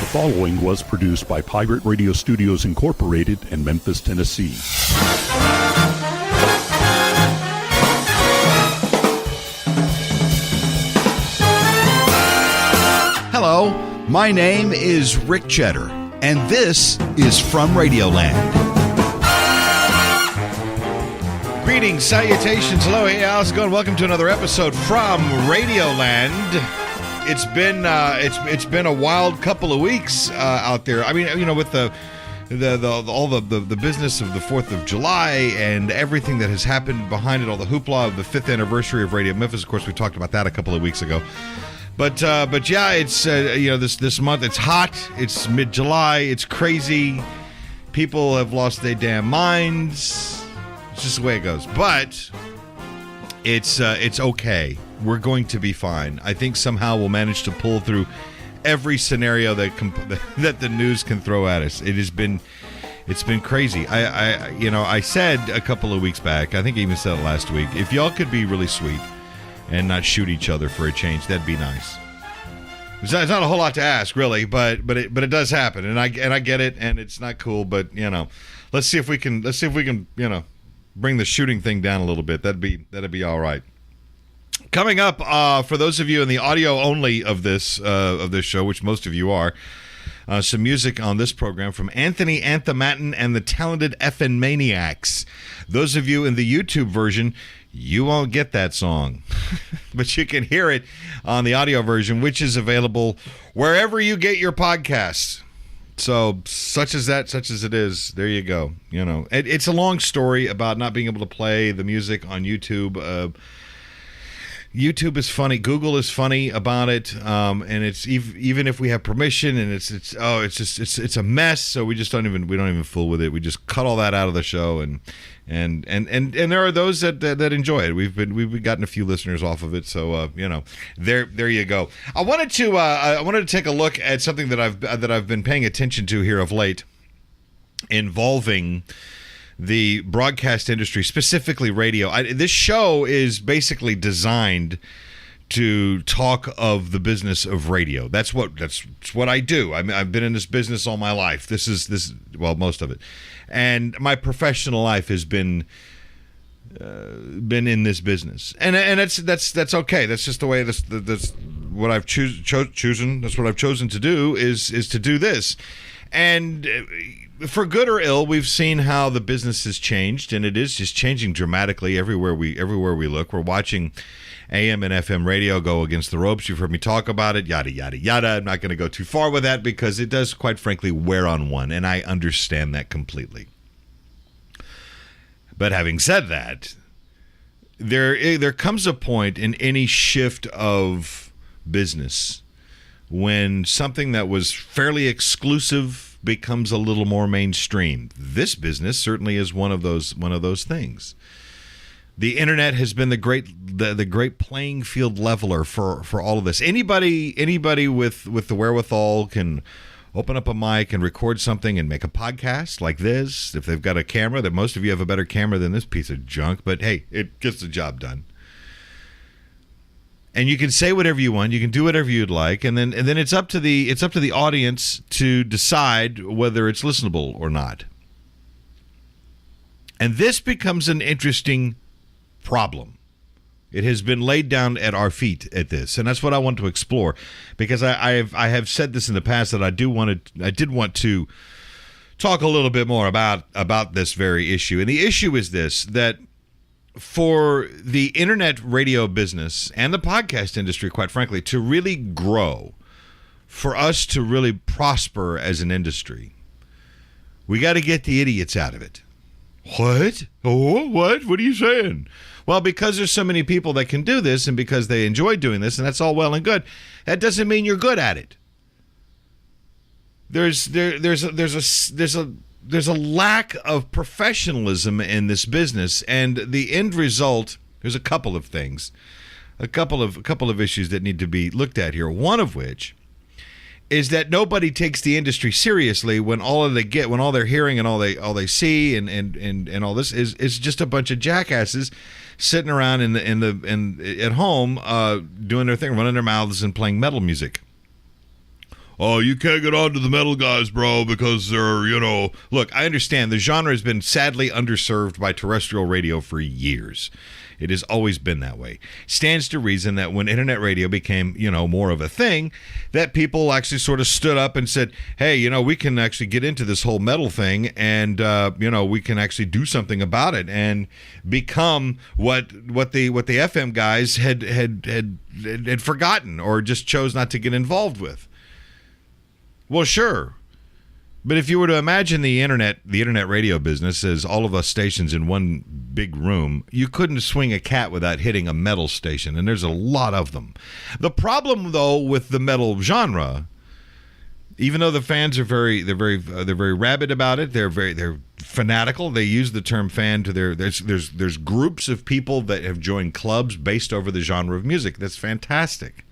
following was produced by Pirate Radio Studios Incorporated in Memphis, Tennessee. Hello, my name is Rick Cheddar, and this is From Radioland. Greetings, salutations, hello, hey, how's it going? Welcome to another episode from Radioland. It's been a wild couple of weeks out there. I mean, you know, with all the business of the 4th of July and everything that has happened behind it, all the hoopla of the 5th anniversary of Radio Memphis. Of course, we talked about that a couple of weeks ago. But yeah, it's this month it's hot. It's mid-July. It's crazy. People have lost their damn minds. It's just the way it goes. But it's okay. We're going to be fine. I think somehow we'll manage to pull through every scenario that the news can throw at us. It's been crazy. I said a couple of weeks back, I think I even said it last week, if y'all could be really sweet and not shoot each other for a change, that'd be nice. It's not a whole lot to ask, really, but it does happen, and I get it, and it's not cool, but you know, let's see if we can bring the shooting thing down a little bit. That'd be all right. Coming up, for those of you in the audio only of this show, which most of you are, some music on this program from Anthony Anthematin and the Talented Effin' Maniacs. Those of you in the YouTube version, you won't get that song, but you can hear it on the audio version, which is available wherever you get your podcasts. So, such as it is, there you go. You know, it's a long story about not being able to play the music on YouTube. YouTube is funny. Google is funny about it, and it's even if we have permission, and it's a mess. So we just don't even fool with it. We just cut all that out of the show, and there are those that enjoy it. We've gotten a few listeners off of it, so there you go. I wanted to take a look at something that I've been paying attention to here of late, involving the broadcast industry, specifically radio. This show is basically designed to talk of the business of radio. That's what I do. I mean, I've been in this business all my life. Most of it, and my professional life has been in this business, and that's okay. That's just the way. That's what I've chosen. That's what I've chosen to do is to do this, and for good or ill, we've seen how the business has changed, and it is just changing dramatically everywhere we look. We're watching AM and FM radio go against the ropes. You've heard me talk about it, yada, yada, yada. I'm not going to go too far with that because it does, quite frankly, wear on one, and I understand that completely. But having said that, there comes a point in any shift of business when something that was fairly exclusive becomes a little more mainstream. This business certainly is one of those things. The internet has been the great playing field leveler for all of this. Anybody with the wherewithal can open up a mic and record something and make a podcast like this. If they've got a camera, that most of you have a better camera than this piece of junk, but hey, it gets the job done. And you can say whatever you want. You can do whatever you'd like, and then it's up to the audience to decide whether it's listenable or not. And this becomes an interesting problem. It has been laid down at our feet at this, and that's what I want to explore, because I have said this in the past that I did want to talk a little bit more about this very issue. And the issue is this, that for the internet radio business and the podcast industry, quite frankly, to really grow, for us to really prosper as an industry, we got to get the idiots out of it. What? Oh, what? What are you saying? Well, because there's so many people that can do this, and because they enjoy doing this, and that's all well and good, that doesn't mean you're good at it. There's a lack of professionalism in this business, and the end result, there's a couple of things, a couple of issues that need to be looked at here. One of which is that nobody takes the industry seriously when all they're hearing and all they see and all this is just a bunch of jackasses sitting around at home doing their thing, running their mouths and playing metal music. oh, you can't get on to the metal guys, bro, because they're, Look, I understand the genre has been sadly underserved by terrestrial radio for years. It has always been that way. Stands to reason that when internet radio became, more of a thing, that people actually sort of stood up and said, hey, we can actually get into this whole metal thing and, we can actually do something about it and become what the FM guys had forgotten or just chose not to get involved with. Well, sure. But if you were to imagine the internet radio business as all of us stations in one big room, you couldn't swing a cat without hitting a metal station, and there's a lot of them. The problem, though, with the metal genre, even though the fans are very rabid about it, they're fanatical. They use the term fan to there's groups of people that have joined clubs based over the genre of music. That's fantastic.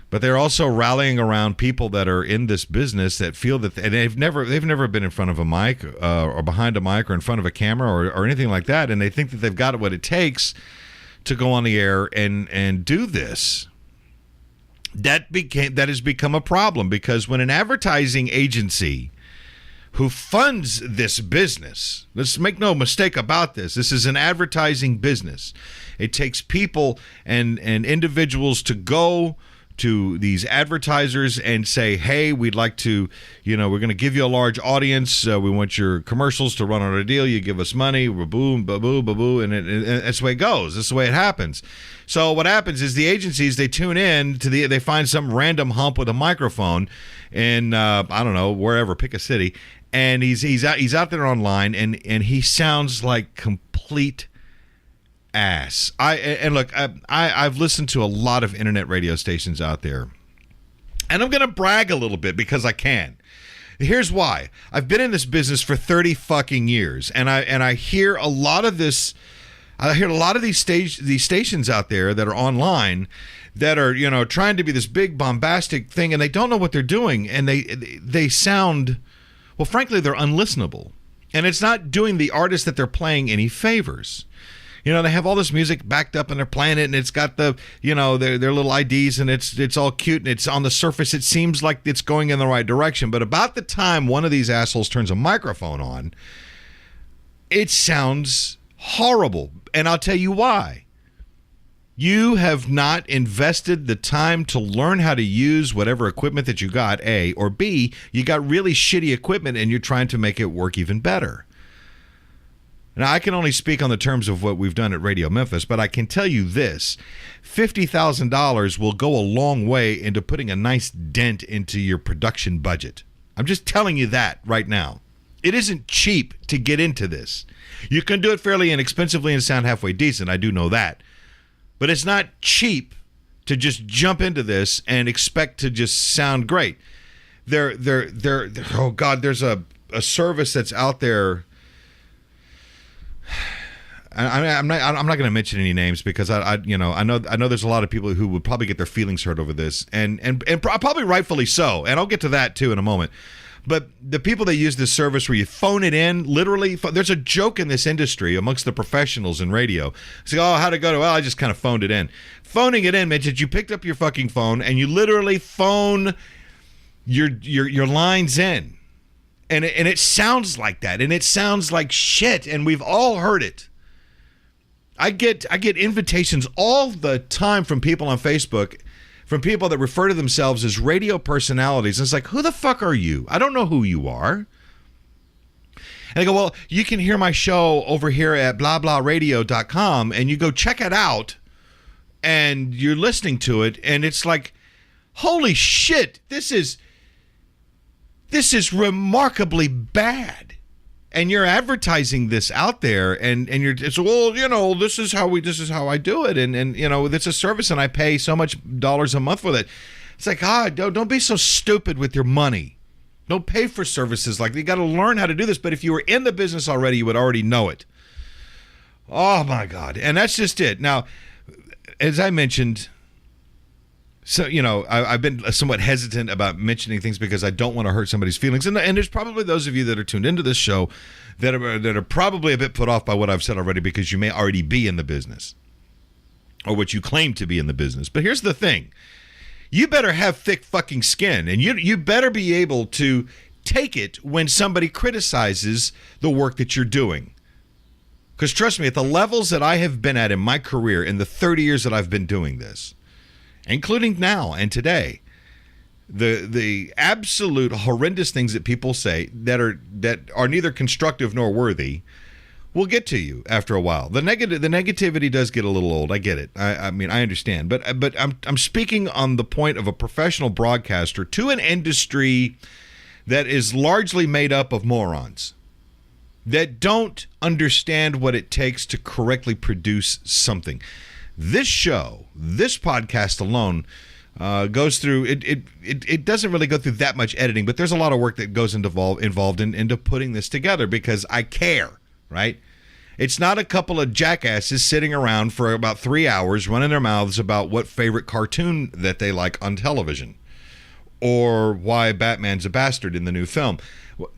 But they're also rallying around people that are in this business that feel that, and they've never been in front of a mic or behind a mic or in front of a camera or anything like that, and they think that they've got what it takes to go on the air and do this. That has become a problem because when an advertising agency who funds this business, let's make no mistake about this is an advertising business. It takes people and individuals to go to these advertisers and say, hey, we'd like to, we're going to give you a large audience. We want your commercials to run on our deal. You give us money, boom, ba-boo, ba-boo, and that's the way it goes. That's the way it happens. So what happens is the agencies, they tune in they find some random hump with a microphone in, I don't know, wherever, pick a city, and he's out there online, and he sounds like complete ass. I've listened to a lot of internet radio stations out there, and I'm going to brag a little bit because I can. Here's why. I've been in this business for 30 fucking years, and I hear a lot of this. I hear a lot of these stations out there that are online that are trying to be this big bombastic thing, and they don't know what they're doing, and they sound, well, frankly, they're unlistenable, and it's not doing the artist that they're playing any favors. They have all this music backed up and they're playing it, and it's got the, their little IDs, and it's all cute, and it's on the surface. It seems like it's going in the right direction. But about the time one of these assholes turns a microphone on, it sounds horrible. And I'll tell you why. You have not invested the time to learn how to use whatever equipment that you got, A, or B, you got really shitty equipment and you're trying to make it work even better. Now, I can only speak on the terms of what we've done at Radio Memphis, but I can tell you this. $50,000 will go a long way into putting a nice dent into your production budget. I'm just telling you that right now. It isn't cheap to get into this. You can do it fairly inexpensively and sound halfway decent. I do know that. But it's not cheap to just jump into this and expect to just sound great. Oh, God, there's a service that's out there. I'm not going to mention any names because I know there's a lot of people who would probably get their feelings hurt over this, and probably rightfully so. And I'll get to that too in a moment. But the people that use this service where you phone it in, literally, there's a joke in this industry amongst the professionals in radio. Say, oh, how'd it go? Well, I just kind of phoned it in. Phoning it in meant that you picked up your fucking phone and you literally phone your lines in. And it sounds like that, and it sounds like shit, and we've all heard it. I get invitations all the time from people on Facebook, from people that refer to themselves as radio personalities. And it's like, who the fuck are you? I don't know who you are. And they go, well, you can hear my show over here at blahblahradio.com, and you go check it out, and you're listening to it, and it's like, holy shit, this is remarkably bad. And you're advertising this out there, and it's, well, this is how I do it, and it's a service, and I pay so much dollars a month for it. It's like, don't be so stupid with your money. Don't pay for services like that. You got to learn how to do this. But if you were in the business already, you would already know it. Oh my God! And that's just it. Now, as I mentioned. So, I've been somewhat hesitant about mentioning things because I don't want to hurt somebody's feelings. And there's probably those of you that are tuned into this show that are probably a bit put off by what I've said already because you may already be in the business or what you claim to be in the business. But here's the thing. you better have thick fucking skin, and you better be able to take it when somebody criticizes the work that you're doing. Because trust me, at the levels that I have been at in my career, in the 30 years that I've been doing this, including now and today, the absolute horrendous things that people say that are neither constructive nor worthy will get to you after a while. The negativity does get a little old. I get it. I mean, I understand. But I'm speaking on the point of a professional broadcaster to an industry that is largely made up of morons that don't understand what it takes to correctly produce something. This show, this podcast alone, goes through it doesn't really go through that much editing, but there's a lot of work that goes involved into putting this together because I care, right? It's not a couple of jackasses sitting around for about 3 hours running their mouths about what favorite cartoon that they like on television or why Batman's a bastard in the new film.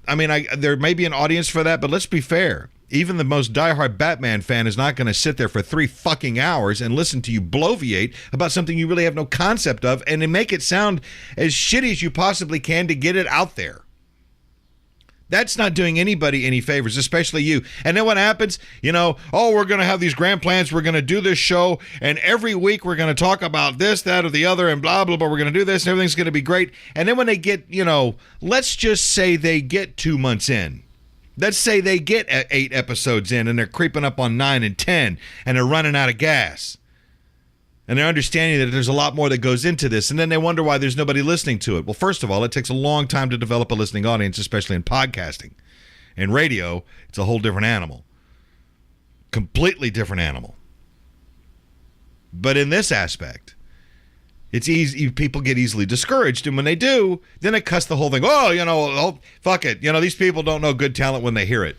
I mean, there may be an audience for that, but let's be fair. Even the most diehard Batman fan is not going to sit there for 3 fucking hours and listen to you bloviate about something you really have no concept of and then make it sound as shitty as you possibly can to get it out there. That's not doing anybody any favors, especially you. And then what happens? We're going to have these grand plans. We're going to do this show, and every week we're going to talk about this, that, or the other, and blah, blah, blah. We're going to do this, and everything's going to be great. And then when they get, let's just say they get 2 months in. Let's say they get 8 episodes in, and they're creeping up on 9 and 10, and they're running out of gas. And they're understanding that there's a lot more that goes into this. And then they wonder why there's nobody listening to it. Well, first of all, it takes a long time to develop a listening audience, especially in podcasting. In radio, it's a whole different animal. Completely different animal. But in this aspect, it's easy. People get easily discouraged. And when they do, then it cuts the whole thing. Fuck it. These people don't know good talent when they hear it.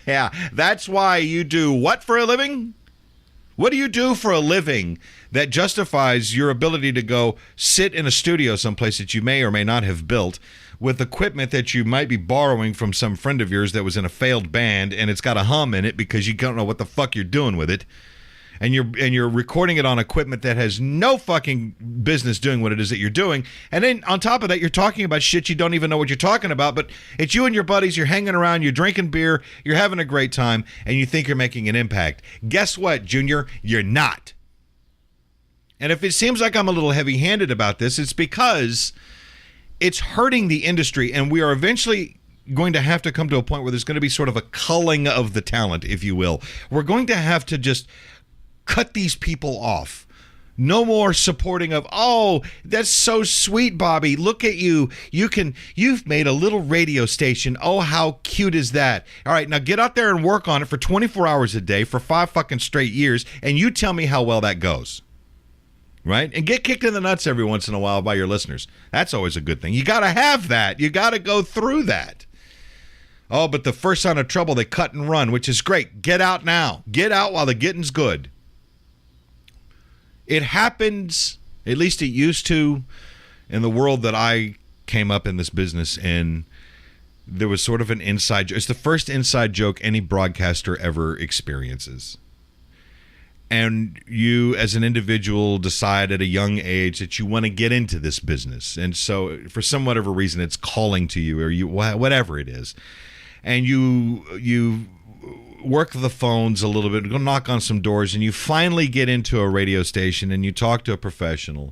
Yeah, that's why you do what for a living? What do you do for a living that justifies your ability to go sit in a studio someplace that you may or may not have built with equipment that you might be borrowing from some friend of yours that was in a failed band and it's got a hum in it because you don't know what the fuck you're doing with it, and you're recording it on equipment that has no fucking business doing what it is that you're doing, and then on top of that you're talking about shit you don't even know what you're talking about, but it's you and your buddies, you're hanging around, you're drinking beer, you're having a great time, and you think you're making an impact. Guess what, Junior? You're not. And if it seems like I'm a little heavy-handed about this, it's because it's hurting the industry, and we are eventually going to have to come to a point where there's going to be sort of a culling of the talent, if you will. We're going to have to just cut these people off. No more supporting of, oh, that's so sweet, Bobby. Look at you. You've made a little radio station. Oh, how cute is that? All right, now get out there and work on it for 24 hours a day for 5 fucking straight years, and you tell me how well that goes. Right? And get kicked in the nuts every once in a while by your listeners. That's always a good thing. You got to have that. You got to go through that. Oh, but the first sign of trouble, they cut and run, which is great. Get out now. Get out while the getting's good. It happens, at least it used to, in the world that I came up in this business in. There was sort of an inside joke. It's the first inside joke any broadcaster ever experiences. And you, as an individual, decide at a young age that you want to get into this business. And so, for some whatever reason, it's calling to you, or whatever it is. And you work the phones a little bit, go knock on some doors, and you finally get into a radio station and you talk to a professional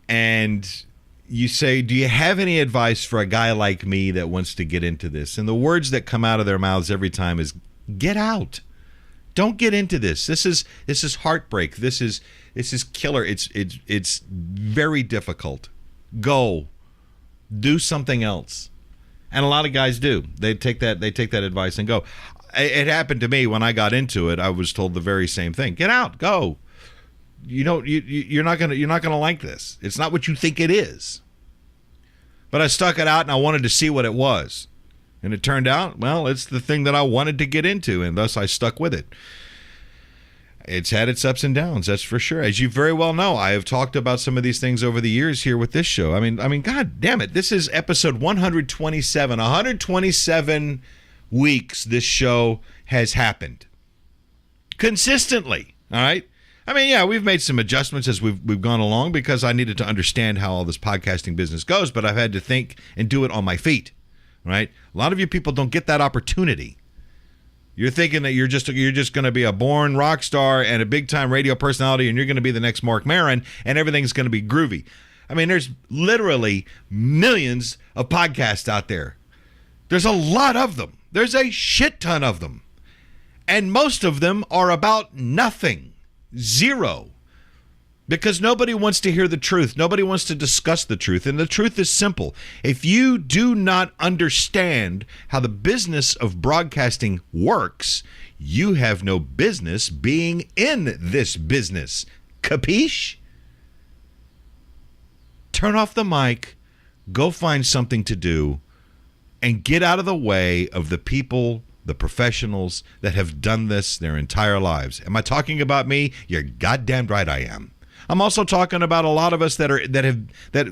and you say, do you have any advice for a guy like me that wants to get into this? And the words that come out of their mouths every time is, get out. Don't get into this. This is heartbreak. This is killer. It's very difficult. Go. Do something else. And a lot of guys do. They take that advice and go. It happened to me when I got into it. I was told the very same thing. Get out, go. You're not gonna like this. It's not what you think it is. But I stuck it out and I wanted to see what it was. And it turned out, well, it's the thing that I wanted to get into, and thus I stuck with it. It's had its ups and downs, that's for sure. As you very well know, I have talked about some of these things over the years here with this show. I mean, God damn it. This is episode 127. 127 weeks this show has happened. Consistently, all right? I mean, yeah, we've made some adjustments as we've gone along because I needed to understand how all this podcasting business goes, but I've had to think and do it on my feet, right? A lot of you people don't get that opportunity. You're thinking that you're just going to be a born rock star and a big-time radio personality, and you're going to be the next Mark Maron, and everything's going to be groovy. I mean, there's literally millions of podcasts out there. There's a lot of them. There's a shit ton of them. And most of them are about nothing. Zero. Because nobody wants to hear the truth. Nobody wants to discuss the truth. And the truth is simple. If you do not understand how the business of broadcasting works, you have no business being in this business. Capiche? Turn off the mic, go find something to do, and get out of the way of the people, the professionals that have done this their entire lives. Am I talking about me? You're goddamn right I am. I'm also talking about a lot of us that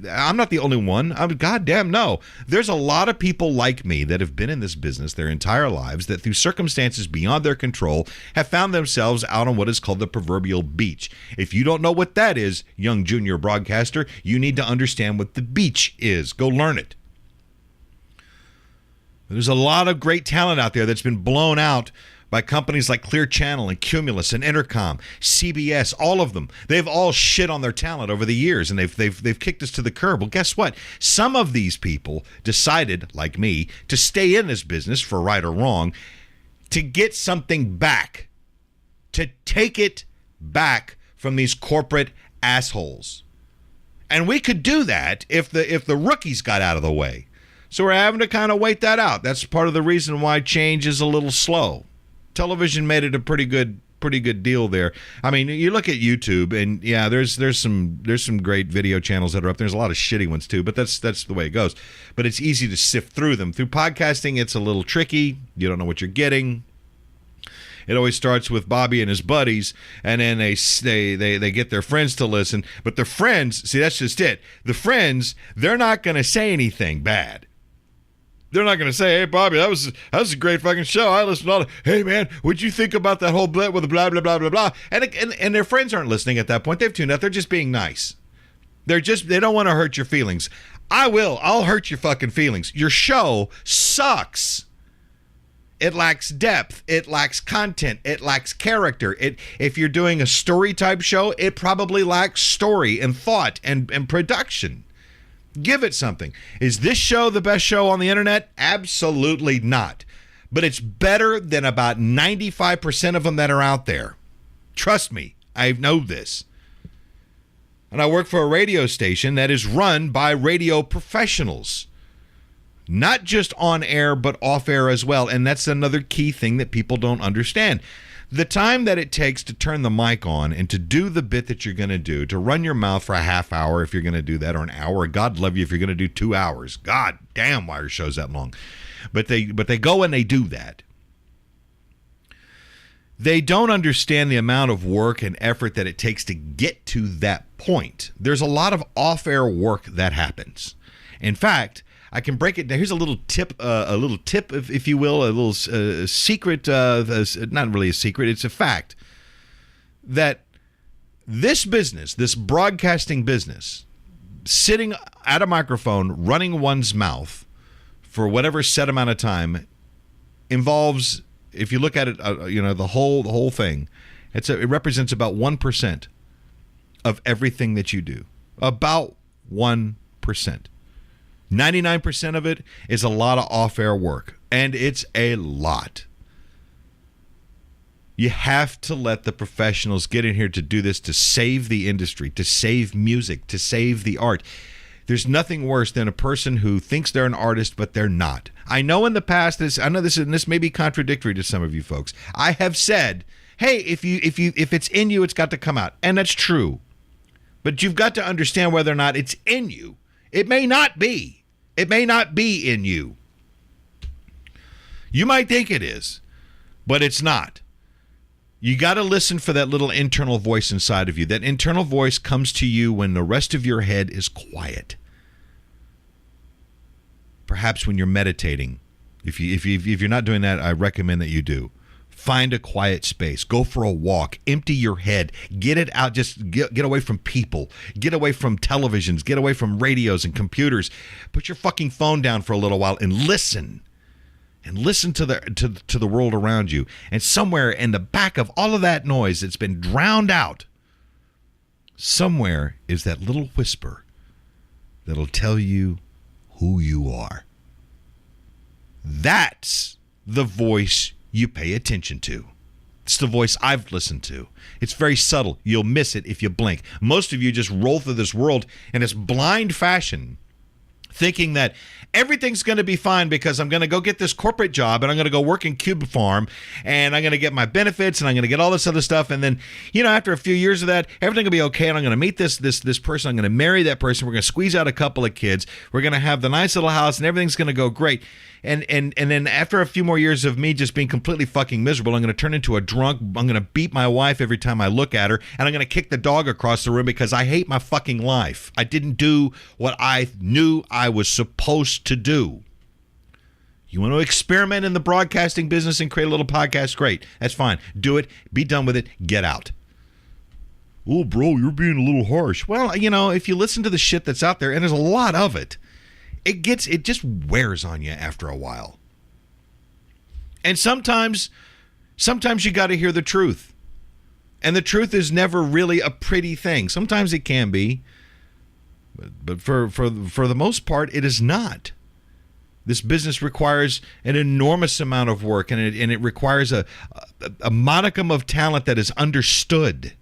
I'm not the only one. Goddamn no. There's a lot of people like me that have been in this business their entire lives that through circumstances beyond their control have found themselves out on what is called the proverbial beach. If you don't know what that is, young junior broadcaster, you need to understand what the beach is. Go learn it. There's a lot of great talent out there that's been blown out by companies like Clear Channel and Cumulus and Intercom, CBS, all of them. They've all shit on their talent over the years, and they've kicked us to the curb. Well, guess what? Some of these people decided, like me, to stay in this business, for right or wrong, to get something back, to take it back from these corporate assholes. And we could do that if the rookies got out of the way. So we're having to kind of wait that out. That's part of the reason why change is a little slow. Television made it a pretty good deal there. I mean, you look at YouTube, and yeah, there's some great video channels that are up. There's a lot of shitty ones too, but that's the way it goes. But it's easy to sift through them. Through podcasting, it's a little tricky. You don't know what you're getting. It always starts with Bobby and his buddies, and then they get their friends to listen. But the friends, see, that's just it. The friends, they're not going to say anything bad. They're not going to say, hey, Bobby, that was a great fucking show. I listened to all hey, man, what'd you think about that whole bit with the blah, blah, blah, blah, blah? And their friends aren't listening at that point. They've tuned out. They're just being nice. They don't want to hurt your feelings. I'll hurt your fucking feelings. Your show sucks. It lacks depth. It lacks content. It lacks character. If you're doing a story type show, it probably lacks story and thought and production. Give it something. Is this show the best show on the internet? Absolutely not. But it's better than about 95% of them that are out there. Trust me, I know this. And I work for a radio station that is run by radio professionals. Not just on air, but off air as well. And that's another key thing that people don't understand. The time that it takes to turn the mic on and to do the bit that you're going to do, to run your mouth for a half hour if you're going to do that, or an hour. God love you if you're going to do 2 hours. God damn, why are shows that long? But they go and they do that. They don't understand the amount of work and effort that it takes to get to that point. There's a lot of off-air work that happens. In fact, I can break it down. Here's a little tip, if you will, a little secret, not really a secret, it's a fact, that this business, this broadcasting business, sitting at a microphone, running one's mouth for whatever set amount of time, involves, if you look at it, the whole thing, it represents about 1% of everything that you do. About 1%. 99% of it is a lot of off-air work, and it's a lot. You have to let the professionals get in here to do this, to save the industry, to save music, to save the art. There's nothing worse than a person who thinks they're an artist, but they're not. I know in the past, this may be contradictory to some of you folks. I have said, hey, if it's in you, it's got to come out. And that's true. But you've got to understand whether or not it's in you. It may not be. It may not be in you. You might think it is, but it's not. You got to listen for that little internal voice inside of you. That internal voice comes to you when the rest of your head is quiet. Perhaps when you're meditating. If you're not doing that, I recommend that you do. Find a quiet space. Go for a walk. Empty your head. Get it out. Just get away from people. Get away from televisions. Get away from radios and computers. Put your fucking phone down for a little while and listen. And listen to the world around you. And somewhere in the back of all of that noise that's been drowned out, somewhere is that little whisper that'll tell you who you are. That's the voice you pay attention to. It's the voice I've listened to. It's very subtle. You'll miss it if you blink. Most of you just roll through this world in this blind fashion, thinking that everything's going to be fine because I'm going to go get this corporate job and I'm going to go work in Cube Farm and I'm going to get my benefits and I'm going to get all this other stuff. And then, after a few years of that, everything will be okay. And I'm going to meet this person. I'm going to marry that person. We're going to squeeze out a couple of kids. We're going to have the nice little house and everything's going to go great. And then after a few more years of me just being completely fucking miserable, I'm going to turn into a drunk. I'm going to beat my wife every time I look at her. And I'm going to kick the dog across the room because I hate my fucking life. I didn't do what I knew I was supposed to do. You want to experiment in the broadcasting business and create a little podcast? Great. That's fine. Do it. Be done with it. Get out. Oh, bro, you're being a little harsh. Well, if you listen to the shit that's out there, and there's a lot of it, it just wears on you after a while. And sometimes you got to hear the truth. And the truth is never really a pretty thing. Sometimes it can be, but for the most part, it is not. This business requires an enormous amount of work, and it requires a modicum of talent that is understood.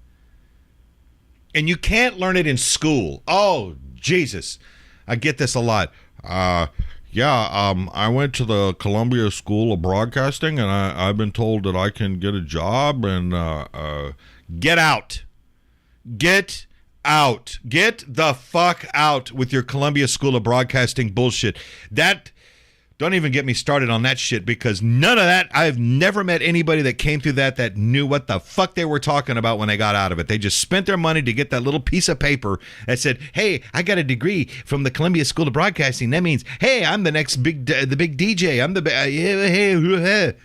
And you can't learn it in school. Oh, Jesus. I get this a lot. I went to the Columbia School of Broadcasting, and I've been told that I can get a job and get out. Get out. Get the fuck out with your Columbia School of Broadcasting bullshit. Don't even get me started on that shit, because none of that, I've never met anybody that came through that knew what the fuck they were talking about when they got out of it. They just spent their money to get that little piece of paper that said, hey, I got a degree from the Columbia School of Broadcasting. That means, hey, I'm the next big DJ. I'm the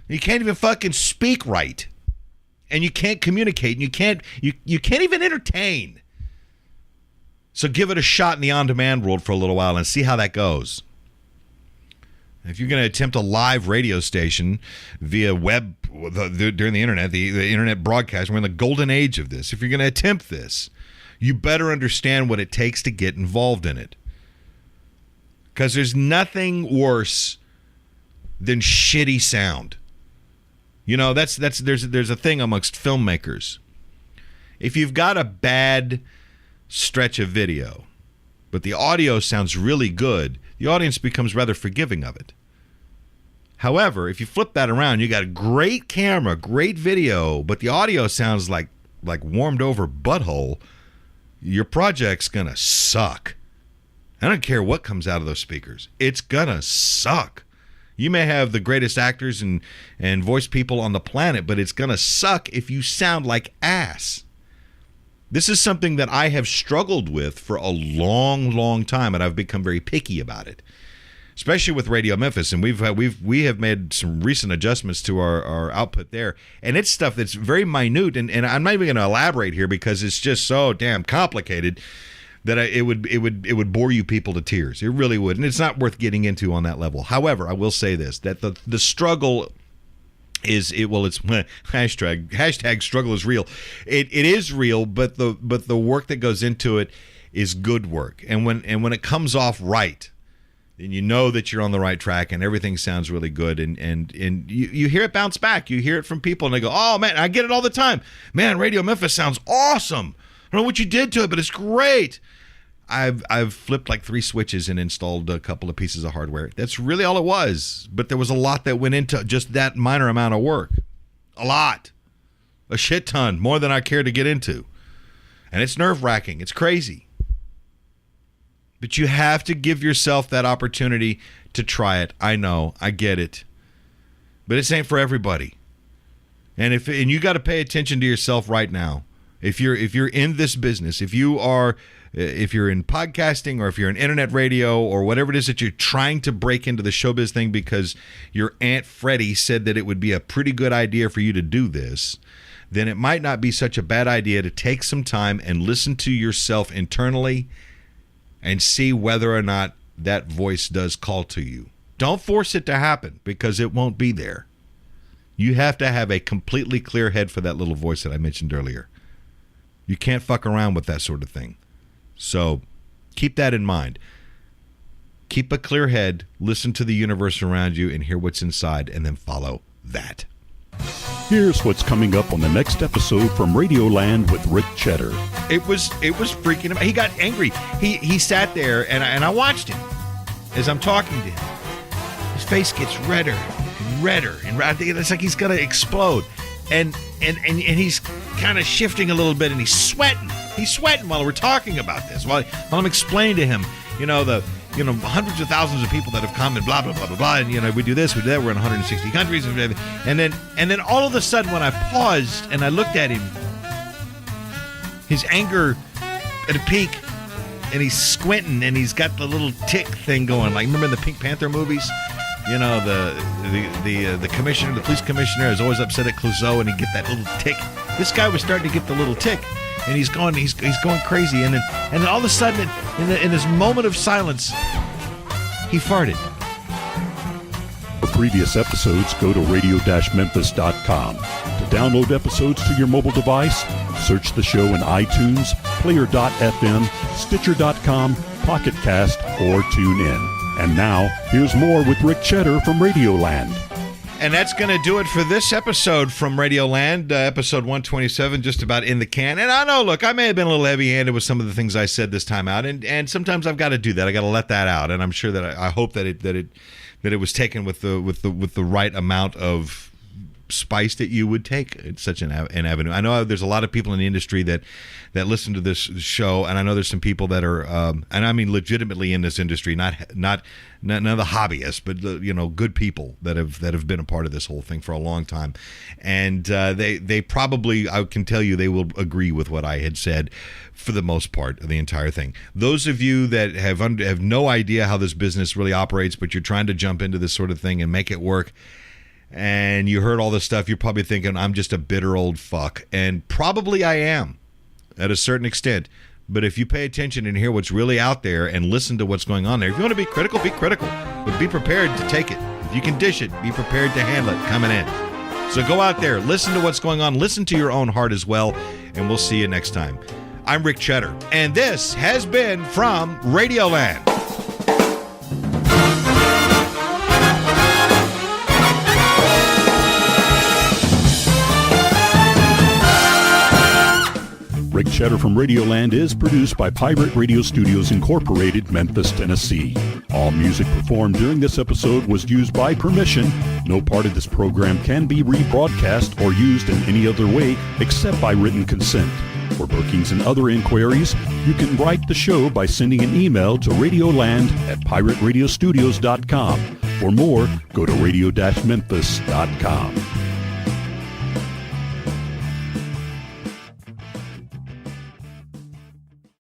you can't even fucking speak right. And you can't communicate, and you can't even entertain. So give it a shot in the on-demand world for a little while and see how that goes. If you're going to attempt a live radio station via web during the internet, the internet broadcast, we're in the golden age of this. If you're going to attempt this, you better understand what it takes to get involved in it. Because there's nothing worse than shitty sound. There's a thing amongst filmmakers. If you've got a bad stretch of video, but the audio sounds really good, the audience becomes rather forgiving of it. However, if you flip that around, you got a great camera, great video, but the audio sounds like warmed over butthole, your project's gonna suck. I don't care what comes out of those speakers. It's gonna suck. You may have the greatest actors and voice people on the planet, but it's gonna suck if you sound like ass. This is something that I have struggled with for a long, long time, and I've become very picky about it, especially with Radio Memphis. And we have made some recent adjustments to our output there, and it's stuff that's very minute. And I'm not even going to elaborate here because it's just so damn complicated that it would bore you people to tears. It really would, and it's not worth getting into on that level. However, I will say this: that the struggle. It's hashtag struggle is real. It is real, but the work that goes into it is good work. And when it comes off right, then you know that you're on the right track and everything sounds really good. And you hear it bounce back. You hear it from people and they go, oh man, I get it all the time. Man, Radio Memphis sounds awesome. I don't know what you did to it, but it's great. I've flipped like 3 switches and installed a couple of pieces of hardware. That's really all it was. But there was a lot that went into just that minor amount of work. A lot. A shit ton. More than I care to get into. And it's nerve-wracking. It's crazy. But you have to give yourself that opportunity to try it. I know. I get it. But it ain't for everybody. And you got to pay attention to yourself right now. If you're in this business, if you are if you're in podcasting or if you're in internet radio or whatever it is that you're trying to break into the showbiz thing because your Aunt Freddie said that it would be a pretty good idea for you to do this, then it might not be such a bad idea to take some time and listen to yourself internally and see whether or not that voice does call to you. Don't force it to happen because it won't be there. You have to have a completely clear head for that little voice that I mentioned earlier. You can't fuck around with that sort of thing. So keep that in mind. Keep a clear head, listen to the universe around you, and hear what's inside, and then follow that. Here's what's coming up on the next episode from Radioland with Rick Cheddar. It was freaking him. He got angry. He sat there, and I watched him as I'm talking to him. His face gets redder and redder, and it's like he's gonna explode. And he's kind of shifting a little bit, and he's sweating. He's sweating while we're talking about this. While I'm explaining to him, hundreds of thousands of people that have come and blah blah blah blah blah, and we do this, we do that. We're in 160 countries, and then all of a sudden, when I paused and I looked at him, his anger at a peak, and he's squinting, and he's got the little tick thing going. Like, remember in the Pink Panther movies? The commissioner, the police commissioner, is always upset at Clouseau, and he get that little tick. This guy was starting to get the little tick, and he's going crazy. And then all of a sudden, in this moment of silence, he farted. For previous episodes, go to radio-memphis.com. To download episodes to your mobile device, search the show in iTunes, Player.fm, Stitcher.com, Pocket Cast, or TuneIn. And now, here's more with Rick Cheddar from Radioland. And that's going to do it for this episode from Radioland, episode 127, just about in the can. And I know, look, I may have been a little heavy-handed with some of the things I said this time out, and sometimes I've got to do that. I got to let that out, and I'm sure that I hope that it was taken with the right amount of spice that you would take at such an avenue. I know there's a lot of people in the industry that listen to this show, and I know there's some people that are, and I mean legitimately in this industry, not the hobbyists, but good people that have been a part of this whole thing for a long time, and they probably, I can tell you, they will agree with what I had said for the most part of the entire thing. Those of you that have no idea how this business really operates, but you're trying to jump into this sort of thing and make it work, and you heard all this stuff, you're probably thinking, I'm just a bitter old fuck. And probably I am, at a certain extent. But if you pay attention and hear what's really out there and listen to what's going on there, if you want to be critical, but be prepared to take it. If you can dish it, be prepared to handle it coming in. So go out there, listen to what's going on, listen to your own heart as well, and we'll see you next time. I'm Rick Cheddar, and this has been from Radioland. Rick Cheddar from Radioland is produced by Pirate Radio Studios Incorporated, Memphis, Tennessee. All music performed during this episode was used by permission. No part of this program can be rebroadcast or used in any other way except by written consent. For bookings and other inquiries, you can write the show by sending an email to radioland@pirateradiostudios.com. For more, go to radio-memphis.com.